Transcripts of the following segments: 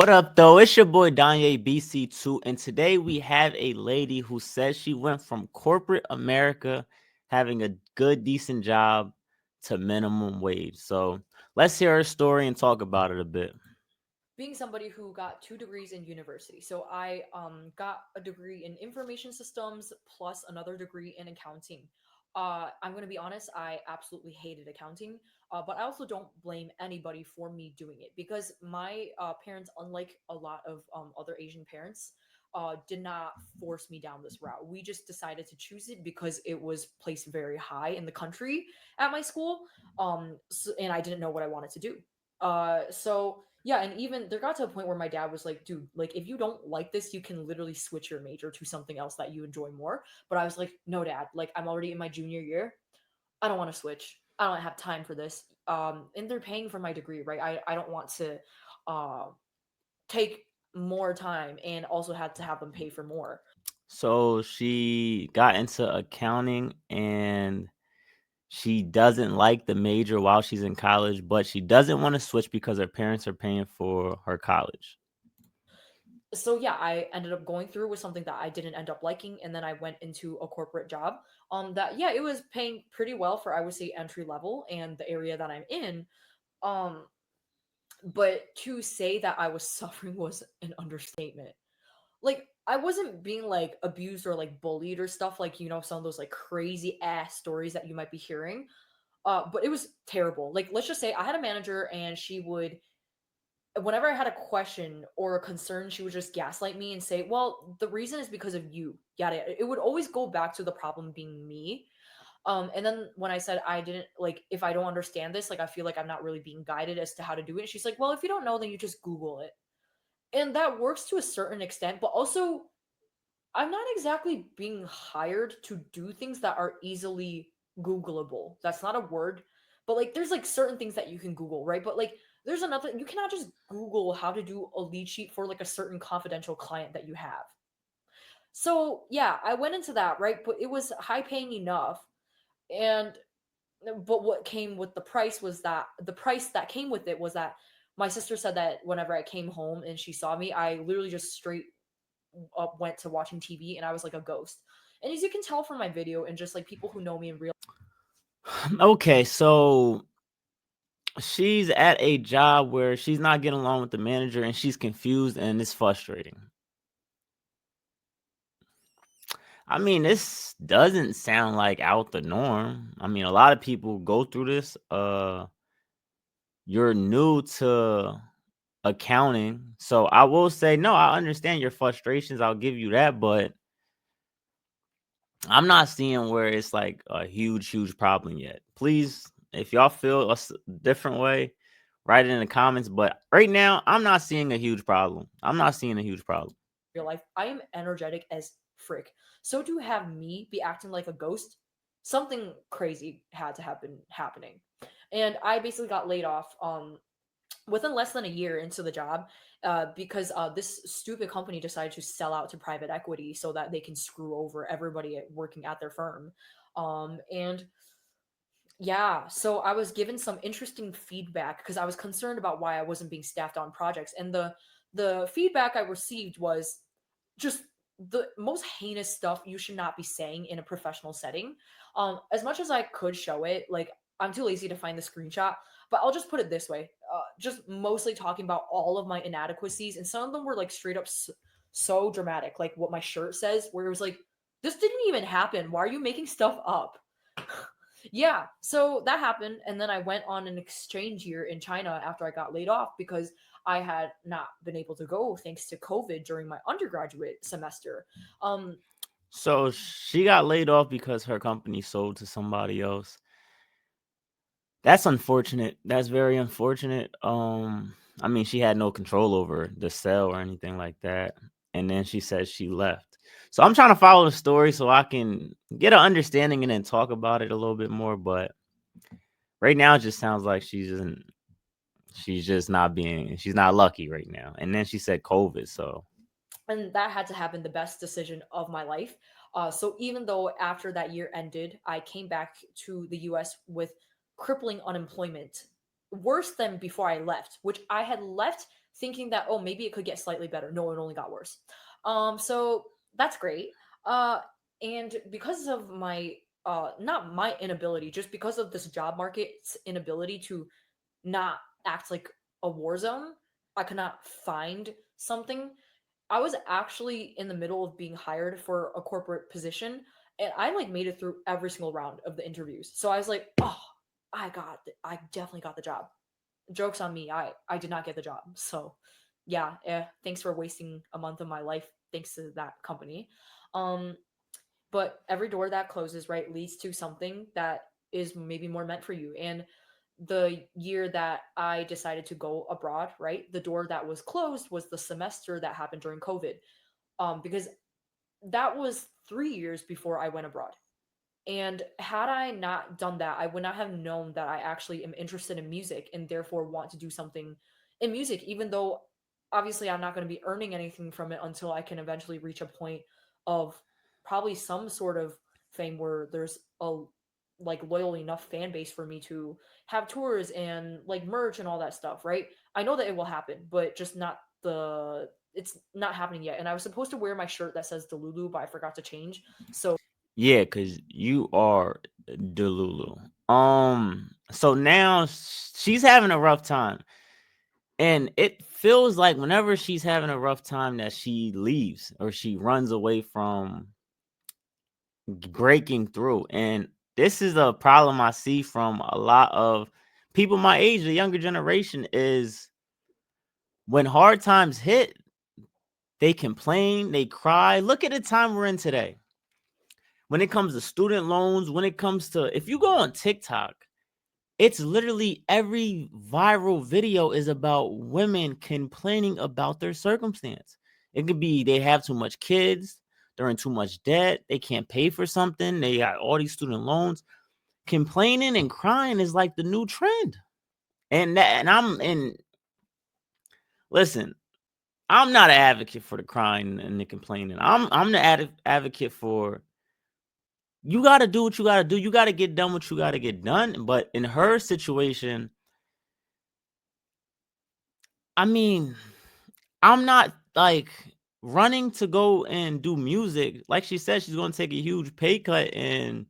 What up, though? It's your boy Danye BC2, and today we have a lady who says she went from corporate America, having a good, decent job, to minimum wage. So let's hear her story and talk about it a bit. Being somebody who got 2 degrees in university. So I got a degree in information systems plus another degree in accounting. I'm going to be honest, I absolutely hated accounting, but I also don't blame anybody for me doing it because my parents, unlike a lot of other Asian parents, did not force me down this route. We just decided to choose it because it was placed very high in the country at my school, and I didn't know what I wanted to do. So yeah, and even there got to a point where my dad was like, dude, like if you don't like this, you can literally switch your major to something else that you enjoy more. But I was like, no, dad, like I'm already in my junior year. I don't want to switch. I don't have time for this. And they're paying for my degree, right? I don't want to uh take more time and also had to have them pay for more. So she got into accounting and she doesn't like the major while she's in college, but she doesn't want to switch because her parents are paying for her college. So yeah, I ended up going through with something that I didn't end up liking, and then I went into a corporate job. That yeah, it was paying pretty well for I would say entry level and the area that I'm in. Um, but to say that I was suffering was an understatement. Like I wasn't being like abused or like bullied or stuff like some of those like crazy ass stories that you might be hearing. But it was terrible. Like let's just say I had a manager and she would whenever I had a question or a concern, she would just gaslight me and say, "Well, the reason is because of you." Yada, yada. It would always go back to the problem being me. And then when I said I didn't like, if I don't understand this, like I feel like I'm not really being guided as to how to do it. She's like, "Well, if you don't know, then you just Google it," and that works to a certain extent. But also, I'm not exactly being hired to do things that are easily Googleable. That's not a word, but like there's like certain things that you can Google, right? But like there's another you cannot just Google how to do a lead sheet for like a certain confidential client that you have. So yeah, I went into that, right? But it was high paying enough. And but what came with the price was that the price that came with it was that my sister said that whenever I came home and she saw me, I literally just straight up went to watching TV and I was like a ghost. And as you can tell from my video and just like people who know me in real Okay, so she's at a job where she's not getting along with the manager and she's confused and it's frustrating. I mean, this doesn't sound like out the norm. I mean, a lot of people go through this. You're new to accounting. So I will say, no, I understand your frustrations. I'll give you that, but I'm not seeing where it's like a huge, huge problem yet. Please, if y'all feel different way, write it in the comments. But right now, I'm not seeing a huge problem. I'm not seeing a huge problem. life, I am energetic as frick. So to have me be acting like a ghost, something crazy had to happen happening. And I basically got laid off within less than a year into the job because this stupid company decided to sell out to private equity so that they can screw over everybody working at their firm. And yeah, so I was given some interesting feedback because I was concerned about why I wasn't being staffed on projects, and the feedback I received was just the most heinous stuff you should not be saying in a professional setting. As much as I could show it, like I'm too lazy to find the screenshot, but I'll just put it this way: just mostly talking about all of my inadequacies, and some of them were like straight up so dramatic, like what my shirt says, where it was like, "This didn't even happen. Why are you making stuff up?" Yeah, so that happened, and then I went on an exchange year in China after I got laid off because I had not been able to go thanks to COVID during my undergraduate semester. Um, So she got laid off because her company sold to somebody else. That's unfortunate. That's very unfortunate. I mean, she had no control over the sale or anything like that. And then she said she left. So I'm trying to follow the story so I can get an understanding and then talk about it a little bit more. But right now, it just sounds like she's just not being, she's not lucky right now. And then she said COVID. So and that had to happen the best decision of my life. So even though after that year ended, I came back to the US with crippling unemployment, worse than before I left, which I had left thinking that, oh, maybe it could get slightly better. No, it only got worse. So that's great. Uh, and because of my not my inability, just because of this job market's inability to not act like a war zone, I could not find something. I was actually in the middle of being hired for a corporate position, and I like made it through every single round of the interviews. So I was like, oh, I definitely got the job. Joke's on me. I did not get the job. So yeah, thanks for wasting a month of my life thanks to that company. Um, but every door that closes, right, leads to something that is maybe more meant for you. And the year that I decided to go abroad, right, the door that was closed was the semester that happened during COVID. Because that was 3 years before I went abroad. And had I not done that, I would not have known that I actually am interested in music and therefore want to do something in music, even though obviously I'm not going to be earning anything from it until I can eventually reach a point of probably some sort of fame where there's a like loyal enough fan base for me to have tours and like merch and all that stuff, right? I know that it will happen, but just not the it's not happening yet. And I was supposed to wear my shirt that says Delulu, but I forgot to change. So Yeah, cause you are Delulu. So now she's having a rough time, and it feels like whenever she's having a rough time that she leaves or she runs away from breaking through. And this is a problem I see from a lot of people my age, the younger generation, is when hard times hit, they complain, they cry. Look at the time we're in today. When it comes to student loans, when it comes to, if you go on TikTok, it's literally every viral video is about women complaining about their circumstance. It could be they have too much kids, they're in too much debt, they can't pay for something, they got all these student loans. Complaining and crying is like the new trend. And listen, I'm not an advocate for the crying and the complaining. I'm the advocate for, you got to do what you got to do. You got to get done what you got to get done. But in her situation, I mean, I'm not like running to go and do music. Like she said, she's going to take a huge pay cut, and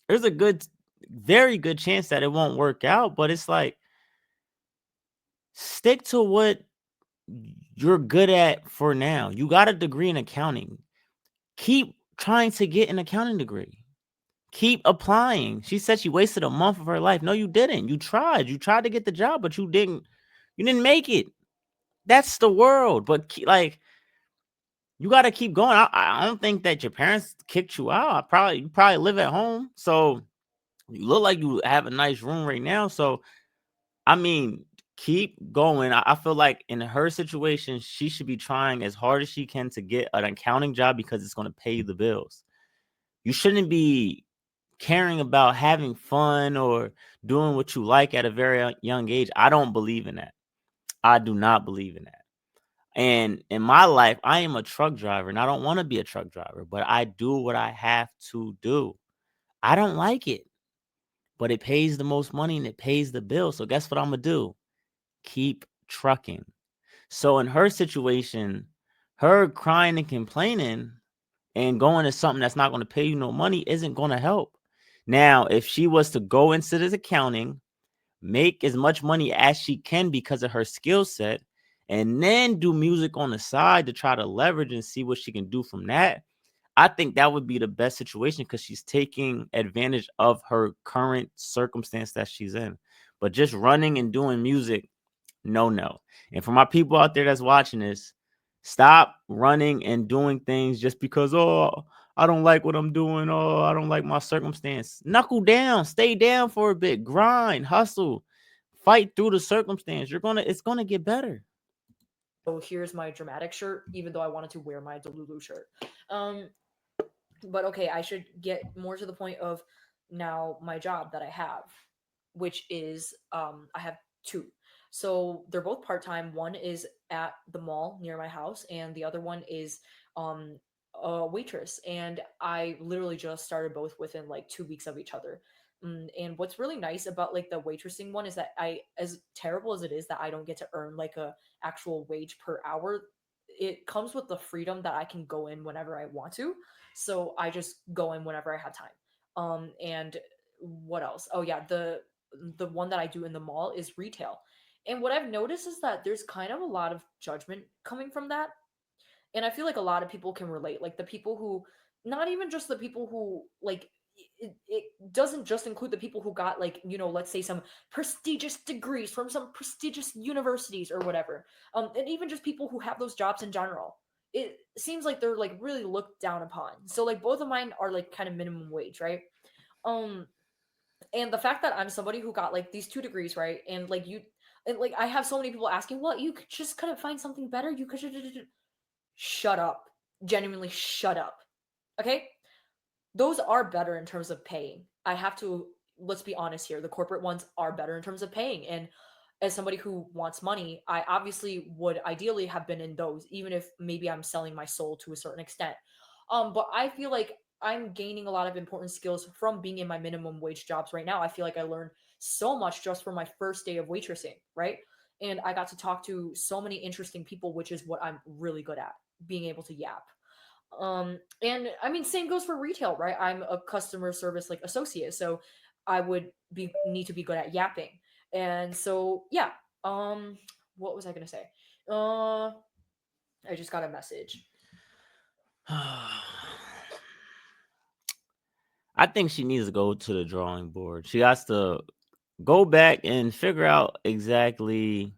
there's a very good chance that it won't work out. But it's like, stick to what you're good at for now. You got a degree in accounting. Keep trying to get an accounting degree. Keep applying. She said she wasted a month of her life. No, you didn't. You tried. You tried to get the job, but you didn't. You didn't make it. That's the world. But like, you got to keep going. I don't think that your parents kicked you out. You probably live at home, so you look like you have a nice room right now. So I mean, keep going. I feel like in her situation, she should be trying as hard as she can to get an accounting job because it's going to pay the bills. You shouldn't be caring about having fun or doing what you like at a very young age. I don't believe in that. I do not believe in that. And in my life, I am a truck driver and I don't want to be a truck driver, but I do what I have to do. I don't like it, but it pays the most money and it pays the bill. So guess what I'm going to do? Keep trucking. So in her situation, her crying and complaining and going to something that's not going to pay you no money isn't going to help. Now, if she was to go into this accounting, make as much money as she can because of her skill set, and then do music on the side to try to leverage and see what she can do from that, I think that would be the best situation because she's taking advantage of her current circumstance that she's in. But just running and doing music, no, no. And for my people out there that's watching this, stop running and doing things just because, oh, I don't like what I'm doing. Oh, I don't like my circumstance. Knuckle down, stay down for a bit, grind, hustle, fight through the circumstance. It's gonna get better. so here's my dramatic shirt, even though I wanted to wear my Delulu shirt. Um, but okay, I should get more to the point of now my job that I have, which is I have two. So they're both part time. One is at the mall near my house, and the other one is um a waitress. And I literally just started both within like 2 weeks of each other. And what's really nice about like the waitressing one is that I, as terrible as it is that I don't get to earn like a actual wage per hour, it comes with the freedom that I can go in whenever I want to. So I just go in whenever I have time. And what else? Oh yeah, the one that I do in the mall is retail. And what I've noticed is that there's kind of a lot of judgment coming from that, and I feel like a lot of people can relate, like the people who, not even just the people who like, it doesn't just include the people who got like, let's say some prestigious degrees from some prestigious universities or whatever, and even just people who have those jobs in general. It seems like they're like really looked down upon. So like both of mine are like kind of minimum wage, right? um and the fact that I'm somebody who got like these two degrees, right? And like you, and like I have so many people asking, well, you just couldn't find something better, you could shut up. Genuinely shut up. Okay? Those are better in terms of paying. I have to, let's be honest here. The corporate ones are better in terms of paying. And as somebody who wants money, I obviously would ideally have been in those, even if maybe I'm selling my soul to a certain extent. But I feel like I'm gaining a lot of important skills from being in my minimum wage jobs right now. I feel like I learned so much just from my first day of waitressing, right? And I got to talk to so many interesting people, which is what I'm really good at, being able to yap. And I mean, same goes for retail, right? I'm a customer service like associate, so I would be need to be good at yapping. And so yeah. What was I gonna say? uh I just got a message. I think she needs to go to the drawing board. She has to go back and figure out exactly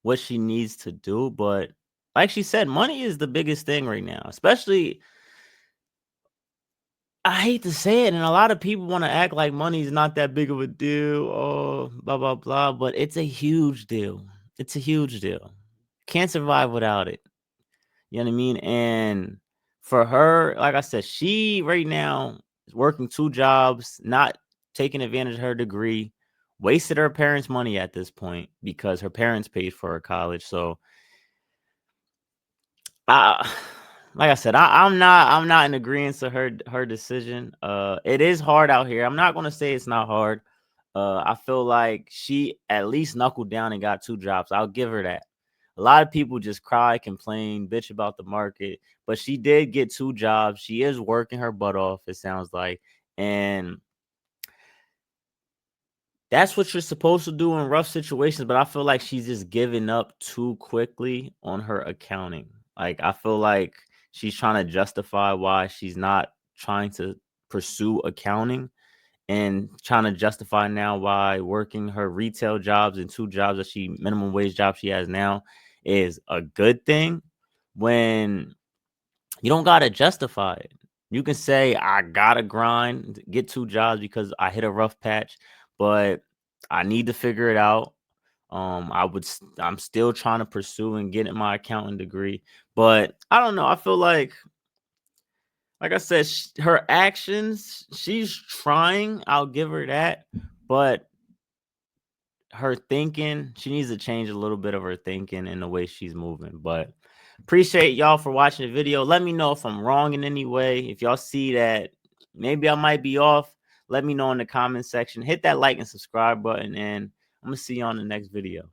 what she needs to do. But like she said, money is the biggest thing right now, especially, I hate to say it, and a lot of people want to act like money is not that big of a deal, oh, blah, blah, blah, but it's a huge deal. It's a huge deal. Can't survive without it. You know what I mean? And for her, like I said, she right now is working two jobs, not taking advantage of her degree, wasted her parents' money at this point because her parents paid for her college. So I, like I said, I'm not in agreement to her decision. It is hard out here. I'm not gonna say it's not hard. I feel like she at least knuckled down and got two jobs. I'll give her that. A lot of people just cry, complain, bitch about the market, but she did get two jobs. She is working her butt off, it sounds like, and that's what you're supposed to do in rough situations, but I feel like she's just giving up too quickly on her accounting. Like, I feel like she's trying to justify why she's not trying to pursue accounting, and trying to justify now why working her retail jobs and two jobs that she minimum wage job she has now is a good thing, when you don't gotta justify it. You can say, I gotta grind, get two jobs because I hit a rough patch, but I need to figure it out. I'm still trying to pursue and getting my accounting degree, but I don't know. I feel like I said, her actions, she's trying. I'll give her that, but her thinking, she needs to change a little bit of her thinking and the way she's moving. But appreciate y'all for watching the video. Let me know if I'm wrong in any way. If y'all see that maybe I might be off, let me know in the comment section. Hit that like and subscribe button, and I'm gonna see you on the next video.